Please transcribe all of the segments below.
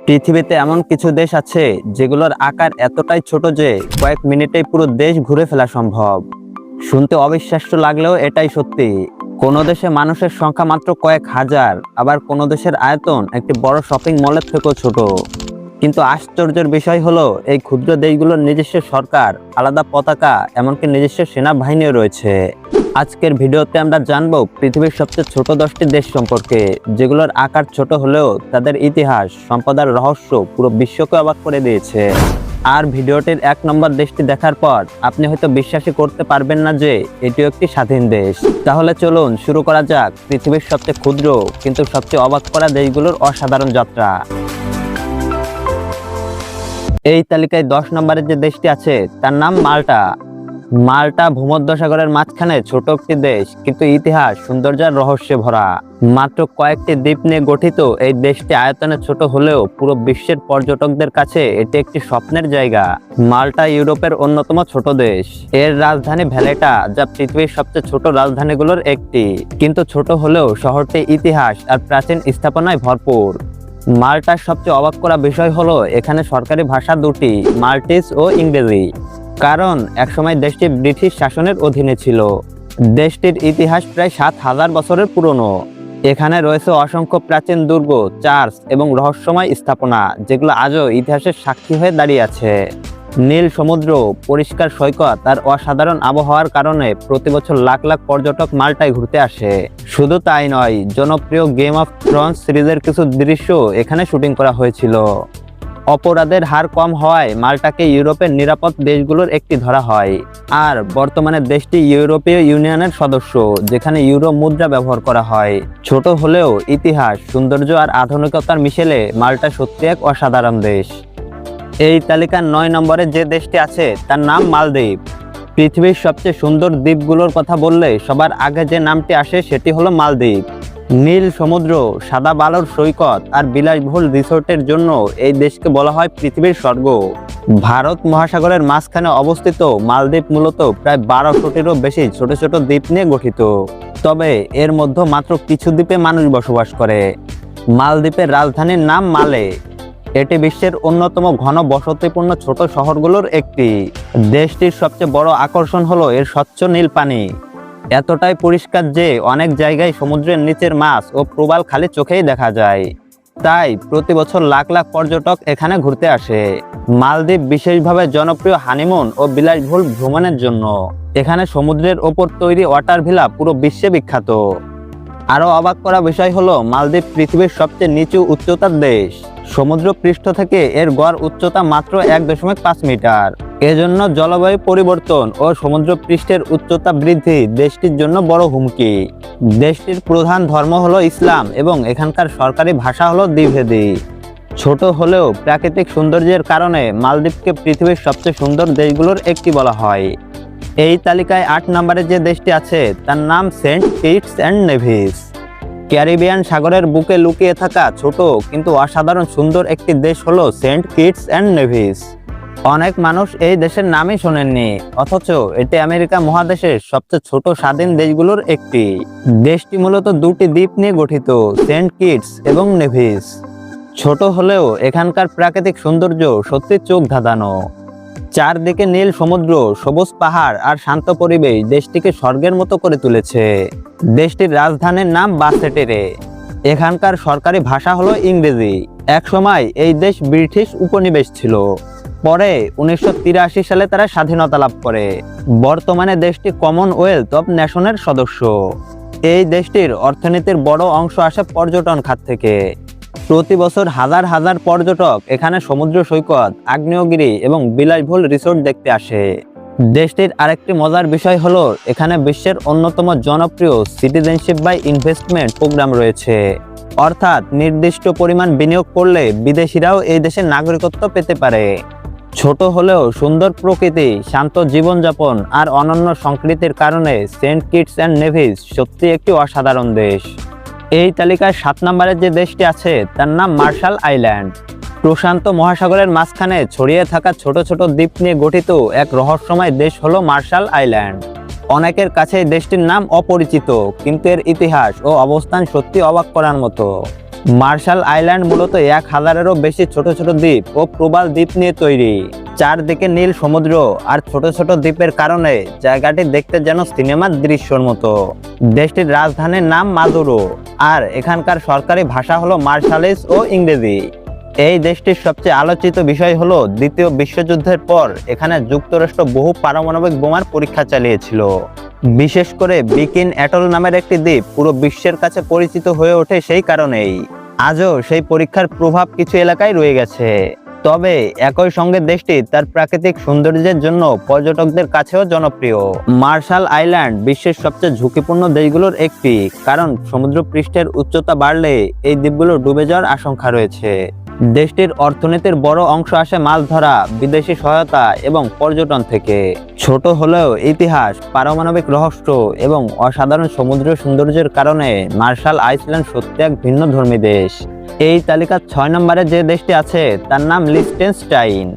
পৃথিবীতে এমন কিছু দেশ আছে যেগুলোর আকার এতটাই ছোট যে কয়েক মিনিটেই পুরো দেশ ঘুরে ফেলা সম্ভব। শুনতে অবিশ্বাস্য লাগলেও এটাই সত্যি। কোনো দেশে মানুষের সংখ্যা মাত্র কয়েক হাজার, আবার কোনো দেশের আয়তন একটি বড় শপিং মলের থেকেও ছোট। কিন্তু আশ্চর্যের বিষয় হলো এই ক্ষুদ্র দেশগুলোর নিজস্ব সরকার, আলাদা পতাকা, এমনকি নিজস্ব সেনাবাহিনীও রয়েছে। আজকের ভিডিওতে আমরা জানবো পৃথিবীর সবচেয়ে ছোট 10টি দেশ সম্পর্কে, যেগুলোর আকার ছোট হলেও তাদের ইতিহাস, সম্পদ আর রহস্য পুরো বিশ্বকে অবাক করে দিয়েছে। আর ভিডিওটির 1 নম্বর দেশটি দেখার পর আপনি হয়তো বিশ্বাসই করতে পারবেন না যে এটিও একটি স্বাধীন দেশ। তাহলে চলুন শুরু করা যাক পৃথিবীর সবচেয়ে ক্ষুদ্র কিন্তু সবচেয়ে অবাক করা দেশগুলোর অসাধারণ যাত্রা। এই তালিকায় 10 নম্বরের যে দেশটি আছে তার নাম মাল্টা। মাল্টা ভূমধ্যসাগরের মাঝখানে ছোট একটি দেশ, কিন্তু ইতিহাস, সৌন্দর্য আর রহস্যে ভরা। মাত্র কয়েকটি দ্বীপ নিয়ে গঠিত এই দেশটি আয়তনে ছোট হলেও পুরো বিশ্বের পর্যটকদের কাছে এটি একটি স্বপ্নের জায়গা। মাল্টা ইউরোপের অন্যতম ছোট দেশ। এর রাজধানী ভ্যালেটা, যা পৃথিবীর সবচেয়ে ছোট রাজধানীগুলোর একটি। কিন্তু ছোট হলেও শহরটি ইতিহাস আর প্রাচীন স্থাপনায় ভরপুর। মাল্টার সবচেয়ে অবাক করা বিষয় হলো এখানে সরকারি ভাষা দুটি, মাল্টিজ ও ইংরেজি। কারণ একসময় দেশটি ব্রিটিশ শাসনের অধীনে ছিল। দেশটির ইতিহাস প্রায় 7,000 বছরের পুরনো। এখানে রয়েছে অসংখ্য প্রাচীন দুর্গ, চার্চ এবং রহস্যময় স্থাপনা, যেগুলো আজও ইতিহাসের সাক্ষী হয়ে দাঁড়িয়ে আছে। নীল সমুদ্র, পরিষ্কার সৈকত আর অসাধারণ আবহাওয়ার কারণে প্রতি বছর লাখ লাখ পর্যটক মাল্টায় ঘুরতে আসে। শুধু তাই নয়, জনপ্রিয় গেম অফ থ্রোনস সিরিজের কিছু দৃশ্য এখানে শুটিং করা হয়েছিল। অপরাধের হার কম হওয়ায় মাল্টাকে ইউরোপের নিরাপদ দেশগুলোর একটি ধরা হয়। আর বর্তমানে দেশটি ইউরোপীয় ইউনিয়নের সদস্য, যেখানে ইউরো মুদ্রা ব্যবহার করা হয়। ছোট হলেও ইতিহাস, সৌন্দর্য আর আধুনিকতার মিশেলে মাল্টা সত্যি এক অসাধারণ দেশ। এই তালিকার 9 নম্বরে যে দেশটি আছে তার নাম মালদ্বীপ। পৃথিবীর সবচেয়ে সুন্দর দ্বীপগুলোর কথা বললে সবার আগে যে নামটি আসে সেটি হলো মালদ্বীপ। নীল সমুদ্র, সাদা বালুর সৈকত আর বিলাসবহুল রিসোর্টের জন্য এই দেশকে বলা হয় পৃথিবীর স্বর্গ। ভারত মহাসাগরের মাঝখানে অবস্থিত মালদ্বীপ মূলত প্রায় 1200টিরও বেশি ছোট ছোট দ্বীপ নিয়ে গঠিত। তবে এর মধ্যে মাত্র কিছু দ্বীপে মানুষ বসবাস করে। মালদ্বীপের রাজধানীর নাম মালে। এটি বিশ্বের অন্যতম ঘন বসতিপূর্ণ ছোট শহরগুলোর একটি। দেশটির সবচেয়ে বড় আকর্ষণ হলো এর স্বচ্ছ নীল পানি। এতটাই পরিষ্কার যে অনেক জায়গায় সমুদ্রের নিচের মাছ ও প্রবাল খালি চোখেই দেখা যায়। তাই প্রতি বছর লাখ লাখ পর্যটক এখানে ঘুরতে আসে। মালদ্বীপ বিশেষভাবে জনপ্রিয় হানিমুন ও বিলাসবহুল ভ্রমণের জন্য। এখানে সমুদ্রের ওপর তৈরি ওয়াটার ভিলা পুরো বিশ্বে বিখ্যাত। আরো অবাক করা বিষয় হলো মালদ্বীপ পৃথিবীর সবচেয়ে নিচু উচ্চতার দেশ। সমুদ্র পৃষ্ঠ থেকে এর গড় উচ্চতা মাত্র 1.5 মিটার। এজন্য জলবায়ু পরিবর্তন ও সমুদ্র পৃষ্ঠের উচ্চতা বৃদ্ধি দেশটির জন্য বড় হুমকি। দেশটির প্রধান ধর্ম হলো ইসলাম এবং এখানকার সরকারি ভাষা হলো দ্বিভেদী। ছোট হলেও প্রাকৃতিক সৌন্দর্যের কারণে মালদ্বীপকে পৃথিবীর সবচেয়ে সুন্দর দেশগুলোর একটি বলা হয়। এই তালিকায় 8 নম্বরে যে দেশটি আছে তার নাম Saint Kitts and Nevis. Caribbean সাগরের বুকে লুকিয়ে থাকা ছোট কিন্তু অসাধারণ সুন্দর একটি দেশ হলো সেন্ট কিটস অ্যান্ড নেভিস। অনেক মানুষ এই দেশের নামই শোনেননি, অথচ এটি আমেরিকা মহাদেশের সবচেয়ে ছোট স্বাধীন দেশগুলোর একটি। দেশটি মূলত দুটি দ্বীপ নিয়ে গঠিত, সেন্ট কিটস এবং নেভিস। ছোট হলেও এখানকার প্রাকৃতিক সৌন্দর্য সত্যি চোখ ধাঁধানো। চারদিকে নীল সমুদ্র, সবুজ পাহাড় আর শান্ত পরিবেশ দেশটিকে স্বর্গের মতো করে তুলেছে। দেশটির রাজধানীর নাম বাসেটেরে। এখানকার সরকারি ভাষা হলো ইংরেজি। একসময় এই দেশ ব্রিটিশ উপনিবেশ ছিল। পরে 1983 সালে তারা স্বাধীনতা লাভ করে। বর্তমানে দেশটি কমনওয়েলথ অব নেশনের সদস্য। এই দেশটির অর্থনীতির বড় অংশ আসে পর্যটন খাত থেকে। প্রতি বছর হাজার হাজার পর্যটক এখানে সমুদ্র সৈকত, আগ্নেয়গিরি এবং বিলাসবহুল রিসোর্ট দেখতে আসে। দেশটির আরেকটি মজার বিষয় হলো এখানে বিশ্বের অন্যতম জনপ্রিয় সিটিজেনশিপ বাই ইনভেস্টমেন্ট প্রোগ্রাম রয়েছে। অর্থাৎ নির্দিষ্ট পরিমাণ বিনিয়োগ করলে বিদেশিরাও এই দেশের নাগরিকত্ব পেতে পারে। ছোট হলেও সুন্দর প্রকৃতি, শান্ত জীবনযাপন আর অনন্য সংস্কৃতির কারণে সেন্ট কিটস অ্যান্ড নেভিস সত্যি একটি অসাধারণ দেশ। এই তালিকায় 7 নম্বরের যে দেশটি আছে তার নাম মার্শাল আইল্যান্ড। প্রশান্ত মহাসাগরের মাঝখানে ছড়িয়ে থাকা ছোট ছোট দ্বীপ নিয়ে গঠিত এক রহস্যময় দেশ হলো মার্শাল আইল্যান্ড। অনেকের কাছে দেশটির নাম অপরিচিত, কিন্তু এর ইতিহাস ও অবস্থান সত্যি অবাক করার মতো। মার্শাল আইল্যান্ড মূলত 1000-এরও বেশি ছোট ছোট দ্বীপ ও প্রবাল দ্বীপ নিয়ে তৈরি। চারদিকে নীল সমুদ্র আর ছোট ছোট দ্বীপের কারণে জায়গাটি দেখতে যেন সিনেমার দৃশ্যর মতো। দেশটির রাজধানীর নাম মাদুরো, আর এখানকার সরকারি ভাষা হলো মার্শালিস ও ইংরেজি। এই দেশটির সবচেয়ে আলোচিত বিষয় হলো দ্বিতীয় বিশ্বযুদ্ধের পর এখানে যুক্তরাষ্ট্র বহু পারমাণবিক বোমার পরীক্ষা চালিয়েছিল। বিশেষ করে বিকিন অ্যাটল নামের একটি দ্বীপ পুরো বিশ্বের কাছে পরিচিত হয়ে ওঠে সেই কারণেই। আজও সেই পরীক্ষার প্রভাব কিছু এলাকায় রয়ে গেছে। তবে একই সঙ্গে দেশটি তার প্রাকৃতিক সৌন্দর্যের জন্য পর্যটকদের কাছেও জনপ্রিয়। মার্শাল আইল্যান্ড বিশ্বের সবচেয়ে ঝুঁকিপূর্ণ দেশগুলোর একটি, কারণ সমুদ্র পৃষ্ঠের উচ্চতা বাড়লে এই দ্বীপগুলো ডুবে যাওয়ার আশঙ্কা রয়েছে। দেশটির অর্থনীতির বড় অংশ আসে মাছ ধরা, বিদেশি সহায়তা এবং পর্যটন থেকে। ছোট হলেও ইতিহাস, পারমাণবিক রহস্য এবং অসাধারণ সমুদ্র সৌন্দর্যের কারণে মার্শাল আইল্যান্ড সত্যি এক ভিন্নধর্মী দেশ। এই তালিকার 6 নম্বরে যে দেশটি আছে তার নাম লিechtenstein।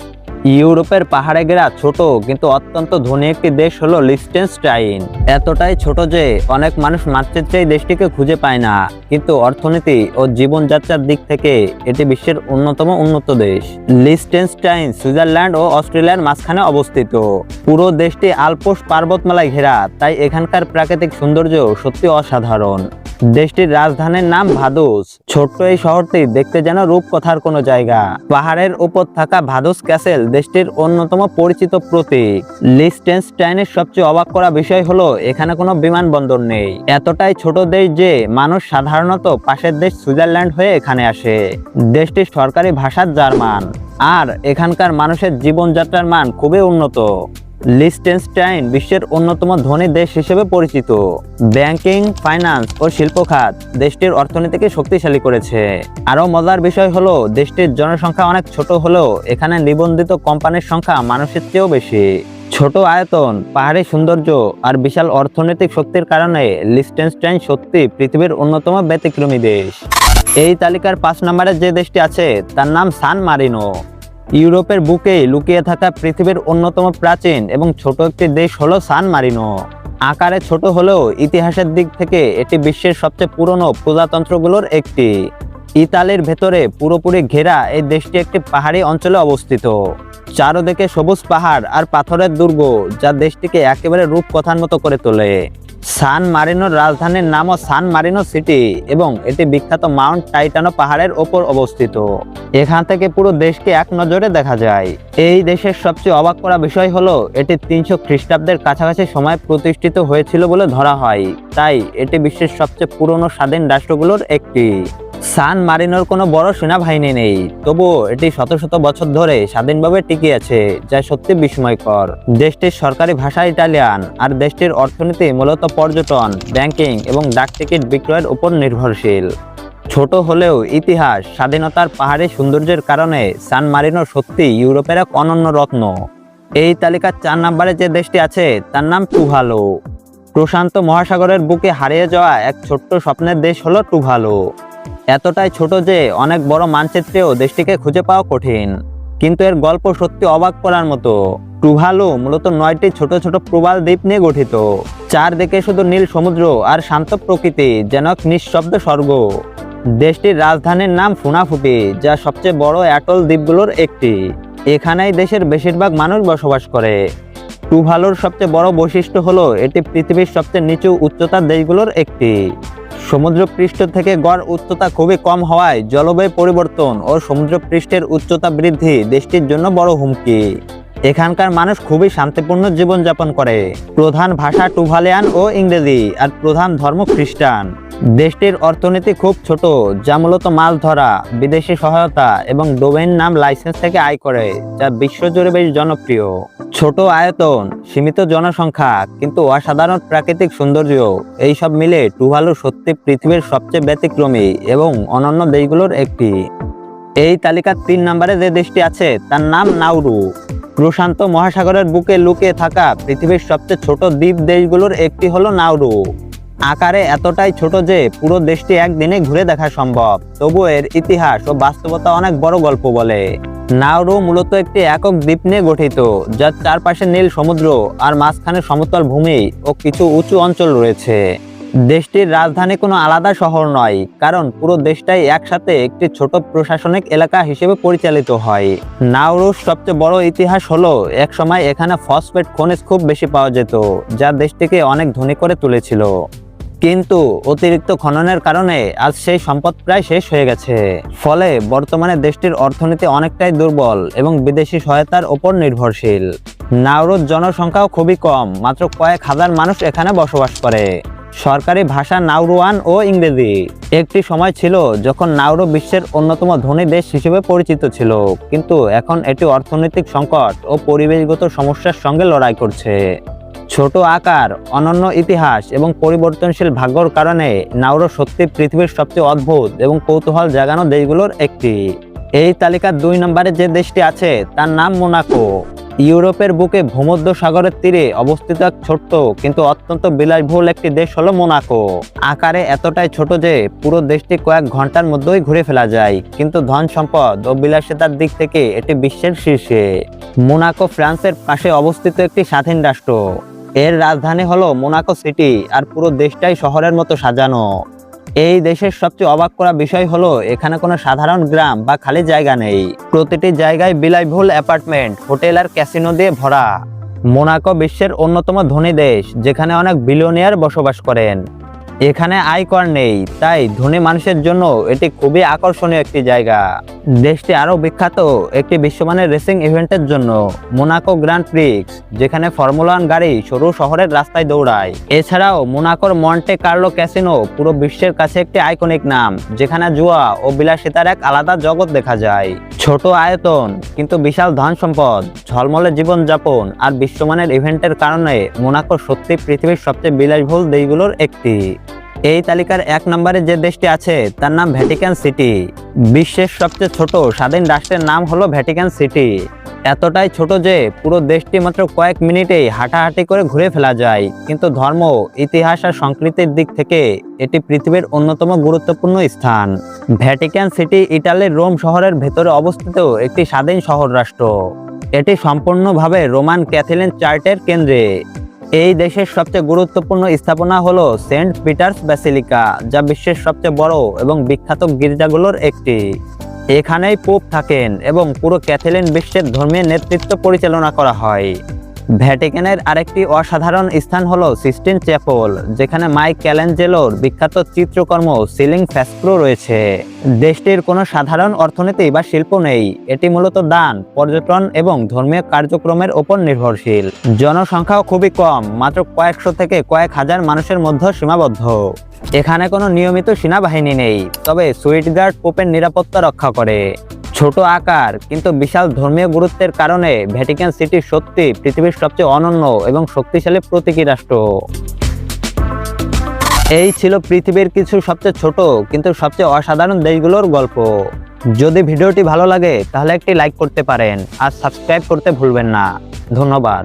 ইউরোপের পাহাড়ে ঘেরা ছোট কিন্তু অত্যন্ত ধনী একটি দেশ হলো লিechtenstein। এতটাই ছোট যে অনেক মানুষ মানচিত্রে এই দেশটিকে খুঁজে পায় না, কিন্তু অর্থনীতি ও জীবনযাত্রার দিক থেকে এটি বিশ্বের অন্যতম উন্নত দেশ। লিechtenstein সুইজারল্যান্ড ও অস্ট্রেলিয়ার মাঝখানে অবস্থিত। পুরো দেশটি আল্পস পর্বতমালায় ঘেরা, তাই এখানকার প্রাকৃতিক সৌন্দর্য সত্যি অসাধারণ। দেশটির রাজধানীর নাম ভাদোস। ছোট্ট এই শহরটি দেখতে যেন রূপকথার কোনো জায়গা। পাহাড়ের উপর থাকা ভাদোস ক্যাসেল দেশটির অন্যতম পরিচিত প্রতীক। লিechtenstein's সবচেয়ে অবাক করা বিষয় হলো এখানে কোনো বিমানবন্দর নেই। এতটাই ছোট দেশ যে মানুষ সাধারণত পাশের দেশ সুইজারল্যান্ড হয়ে এখানে আসে। দেশটির সরকারি ভাষা জার্মান, আর এখানকার মানুষের জীবনযাত্রার মান খুবই উন্নত। লিechtenstein বিশ্বের অন্যতম ধনী দেশ হিসেবে পরিচিত। ব্যাংকিং, ফাইন্যান্স ও শিল্প খাত দেশটির অর্থনীতিকে শক্তিশালী করেছে। আরও মজার বিষয় হলো দেশটির জনসংখ্যা অনেক ছোট হলেও এখানে নিবন্ধিত কোম্পানির সংখ্যা মানুষের চেয়েও বেশি। ছোট আয়তন, পাহাড়ি সৌন্দর্য আর বিশাল অর্থনৈতিক শক্তির কারণে লিechtenstein সত্যি পৃথিবীর অন্যতম ব্যতিক্রমী দেশ। এই তালিকার 5 নম্বরে যে দেশটি আছে তার নাম সান মারিনো। ইউরোপের বুকে লুকিয়ে থাকা পৃথিবীর অন্যতম প্রাচীন এবং ছোট একটি দেশ হলো সান মারিনো। আকারে ছোট হলেও ইতিহাসের দিক থেকে এটি বিশ্বের সবচেয়ে পুরনো প্রজাতন্ত্রগুলোর একটি। ইতালির ভেতরে পুরোপুরি ঘেরা এই দেশটি একটি পাহাড়ি অঞ্চলে অবস্থিত। চারদিকে সবুজ পাহাড় আর পাথরের দুর্গ, যা দেশটিকে একেবারে রূপকথার মতো করে তোলে। সান মারিনোর রাজধানীর নামও সান মারিনো সিটি এবং এটি বিখ্যাত মাউন্ট টাইটানো পাহাড়ের ওপর অবস্থিত। এখান থেকে পুরো দেশকে এক নজরে দেখা যায়। এই দেশের সবচেয়ে অবাক করা বিষয় হলো এটি 300 খ্রিস্টাব্দের কাছাকাছি সময় প্রতিষ্ঠিত হয়েছিল বলে ধরা হয়, তাই এটি বিশ্বের সবচেয়ে পুরনো স্বাধীন রাষ্ট্রগুলোর একটি। সান মারিনোর কোনো বড় সেনাবাহিনী নেই, তবুও এটি শত শত বছর ধরে স্বাধীনভাবে টিকে আছে, যা সত্যি বিস্ময়কর। দেশটির সরকারি ভাষা ইটালিয়ান, আর দেশটির অর্থনীতি মূলত পর্যটন, ব্যাংকিং এবং ডাক টিকিট বিক্রয়ের উপর নির্ভরশীল। ছোট হলেও ইতিহাস, স্বাধীনতার পাহাড়ি সৌন্দর্যের কারণে সান মারিনো সত্যি ইউরোপের এক অনন্য রত্ন। এই তালিকার 4 নম্বরে যে দেশটি আছে তার নাম টুভালু। প্রশান্ত মহাসাগরের বুকে হারিয়ে যাওয়া এক ছোট্ট স্বপ্নের দেশ হলো টুভালু। এতটাই ছোট যে অনেক বড় মানচিত্রেও দেশটিকে খুঁজে পাওয়া কঠিন, কিন্তু এর গল্প সত্যি অবাক করার মতো। টুভালু মূলত 9টি ছোট ছোট প্রবাল দ্বীপ নিয়ে গঠিত। চারদিকে শুধু নীল সমুদ্র আর শান্ত প্রকৃতি, যেন এক নিঃশব্দ স্বর্গ। দেশটির রাজধানীর নাম ফুনাফুটি, যা সবচেয়ে বড় অ্যাটল দ্বীপগুলোর একটি। এখানেই দেশের বেশিরভাগ মানুষ বসবাস করে। টুভালুর সবচেয়ে বড় বৈশিষ্ট্য হলো এটি পৃথিবীর সবচেয়ে নিচু উচ্চতার দেশগুলোর একটি। সমুদ্র পৃষ্ঠ থেকে গড় উচ্চতা খুবই কম হওয়ায় জলবায়ু পরিবর্তন ও সমুদ্র পৃষ্ঠের উচ্চতা বৃদ্ধি দেশটির জন্য বড় হুমকি। এখানকার মানুষ খুবই শান্তিপূর্ণ জীবনযাপন করে। প্রধান ভাষা টুভালিয়ান ও ইংরেজি, আর প্রধান ধর্ম খ্রিস্টান। দেশটির অর্থনীতি খুব ছোট, যা মূলত মাছ ধরা, বিদেশি সহায়তা এবং ডোমেইন নাম লাইসেন্স থেকে আয় করে, যা বিশ্বজুড়ে বেশ জনপ্রিয়। ছোট আয়তন, সীমিত জনসংখ্যা, কিন্তু অসাধারণ প্রাকৃতিক সৌন্দর্য, এইসব মিলে টুভালু সত্যি পৃথিবীর সবচেয়ে ব্যতিক্রমী এবং অনন্য দেশগুলোর একটি। এই তালিকার 3 নম্বরে যে দেশটি আছে তার নাম নাউরু। প্রশান্ত মহাসাগরের বুকে লুকিয়ে থাকা পৃথিবীর সবচেয়ে ছোট দ্বীপ দেশগুলোর একটি হলো নাউরু। আকারে এতটাই ছোট যে পুরো দেশটি একদিনে ঘুরে দেখা সম্ভব, তবু এর ইতিহাস ও বাস্তবতা অনেক বড় গল্প বলে। নাউরু মূলত একটি একক দ্বীপ নিয়ে গঠিত, যার চারপাশে নীল সমুদ্র আর মাঝখানে সমতল ভূমি ও কিছু উঁচু অঞ্চল রয়েছে। দেশটির রাজধানী কোনো আলাদা শহর নয়, কারণ পুরো দেশটাই একসাথে একটি ছোট প্রশাসনিক এলাকা হিসেবে পরিচালিত হয়। নাউরুস সবচেয়ে বড় ইতিহাস হলো একসময় এখানে ফসফেট খনিজ খুব বেশি পাওয়া যেত, যা দেশটিকে অনেক ধনী করে তুলেছিল। কিন্তু অতিরিক্ত খননের কারণে আজ সেই সম্পদ প্রায় শেষ হয়ে গেছে। ফলে বর্তমানে দেশটির অর্থনীতি অনেকটাই দুর্বল এবং বিদেশি সহায়তার ওপর নির্ভরশীল। নাউরুস জনসংখ্যাও খুবই কম, মাত্র কয়েক হাজার মানুষ এখানে বসবাস করে। সরকারি ভাষা নাউরুয়ান ও ইংরেজি। একটি সময় ছিল যখন নাউরু বিশ্বের অন্যতম ধনী দেশ হিসেবে পরিচিত ছিল, কিন্তু এখন এটি অর্থনৈতিক সংকট ও পরিবেশগত সমস্যার সঙ্গে লড়াই করছে। ছোট আকার, অনন্য ইতিহাস এবং পরিবর্তনশীল ভাগ্যর কারণে নাউরু সত্যি পৃথিবীর সবচেয়ে অদ্ভুত এবং কৌতূহল জাগানো দেশগুলোর একটি। এই তালিকার 2 নম্বরে যে দেশটি আছে তার নাম মোনাকো। ইউরোপের বুকে ভূমধ্য সাগরের তীরে অবস্থিত এক ছোট্ট কিন্তু অত্যন্ত বিলাসবহুল একটি দেশ হলো মোনাকো। আকারে এতটাই ছোট যে পুরো দেশটি কয়েক ঘন্টার মধ্যেই ঘুরে ফেলা যায়, কিন্তু ধন সম্পদ ও বিলাসিতার দিক থেকে এটি বিশ্বের শীর্ষে। মোনাকো ফ্রান্সের পাশে অবস্থিত একটি স্বাধীন রাষ্ট্র। এর রাজধানী হলো মোনাকো সিটি, আর পুরো দেশটাই শহরের মতো সাজানো। এই দেশের সবচেয়ে অবাক করা বিষয় হলো এখানে কোনো সাধারণ গ্রাম বা খালি জায়গা নেই। প্রতিটি জায়গায় বিলাসবহুল অ্যাপার্টমেন্ট, হোটেল আর ক্যাসিনো দিয়ে ভরা। মোনাকো বিশ্বের অন্যতম ধনী দেশ, যেখানে অনেক বিলিয়নিয়ার বসবাস করেন। এখানে আয়কর নেই, তাই ধনী মানুষের জন্য এটি খুবই আকর্ষণীয় একটি জায়গা। দেশটি আরও বিখ্যাত একটি বিশ্বমানের রেসিং ইভেন্টের জন্য, মোনাকো গ্র্যান্ড প্রিক্স, যেখানে ফর্মুলা 1 গাড়ি সরু শহরের রাস্তায় দৌড়ায়। এছাড়াও মোনাকোর মন্টে কার্লো ক্যাসিনো পুরো বিশ্বের কাছে একটি আইকনিক নাম, যেখানে জুয়া ও বিলাসিতার এক আলাদা জগৎ দেখা যায়। ছোট আয়তন কিন্তু বিশাল ধন সম্পদ, ঝলমলে জীবনযাপন আর বিশ্বমানের ইভেন্টের কারণে মোনাকো সত্যি পৃথিবীর সবচেয়ে বিলাসবহুল দেশগুলোর একটি। এই তালিকার 1 নম্বরে যে দেশটি আছে তার নাম ভ্যাটিকান সিটি। বিশ্বের সবচেয়ে ছোট স্বাধীন রাষ্ট্রের নাম হলো ভ্যাটিকান সিটি। এতটাই ছোট যে পুরো দেশটি মাত্র কয়েক মিনিটেই হাঁটাহাঁটি করে ঘুরে ফেলা যায়, কিন্তু ধর্ম, ইতিহাস আর সংস্কৃতির দিক থেকে এটি পৃথিবীর অন্যতম গুরুত্বপূর্ণ স্থান। ভ্যাটিকান সিটি ইটালির রোম শহরের ভেতরে অবস্থিত একটি স্বাধীন শহর রাষ্ট্র। এটি সম্পূর্ণভাবে রোমান ক্যাথলিক চার্চের কেন্দ্রে। এই দেশের সবচেয়ে গুরুত্বপূর্ণ স্থাপনা হলো সেন্ট পিটার্স ব্যাসিলিকা, যা বিশ্বের সবচেয়ে বড় এবং বিখ্যাত গির্জাগুলোর একটি। এখানেই পোপ থাকেন এবং পুরো ক্যাথলিক বিশ্বের ধর্মীয় নেতৃত্ব পরিচালনা করা হয়। ভ্যাটিকানের আরেকটি অসাধারণ স্থান হলো সিস্টিন চ্যাপেল, যেখানে মাইকেলেঞ্জেলোর বিখ্যাত চিত্রকর্ম সিলিং ফ্রেস্কো রয়েছে। দেশটির কোনো সাধারণ অর্থনীতি বা শিল্প নেই, এটি মূলত দান, পর্যটন এবং ধর্মীয় কার্যক্রমের ওপর নির্ভরশীল। জনসংখ্যাও খুবই কম, মাত্র কয়েকশো থেকে কয়েক হাজার মানুষের মধ্যে সীমাবদ্ধ। এখানে কোনো নিয়মিত সেনাবাহিনী নেই, তবে সুইট গার্ড পোপের নিরাপত্তা রক্ষা করে। ছোট আকার কিন্তু বিশাল ধর্মীয় গুরুত্বের কারণে ভ্যাটিকান সিটি সত্যি পৃথিবীর সবচেয়ে অনন্য এবং শক্তিশালী প্রতীকী রাষ্ট্র। এই ছিল পৃথিবীর কিছু সবচেয়ে ছোট কিন্তু সবচেয়ে অসাধারণ দেশগুলোর গল্প। যদি ভিডিওটি ভালো লাগে তাহলে একটি লাইক করতে পারেন আর সাবস্ক্রাইব করতে ভুলবেন না। ধন্যবাদ।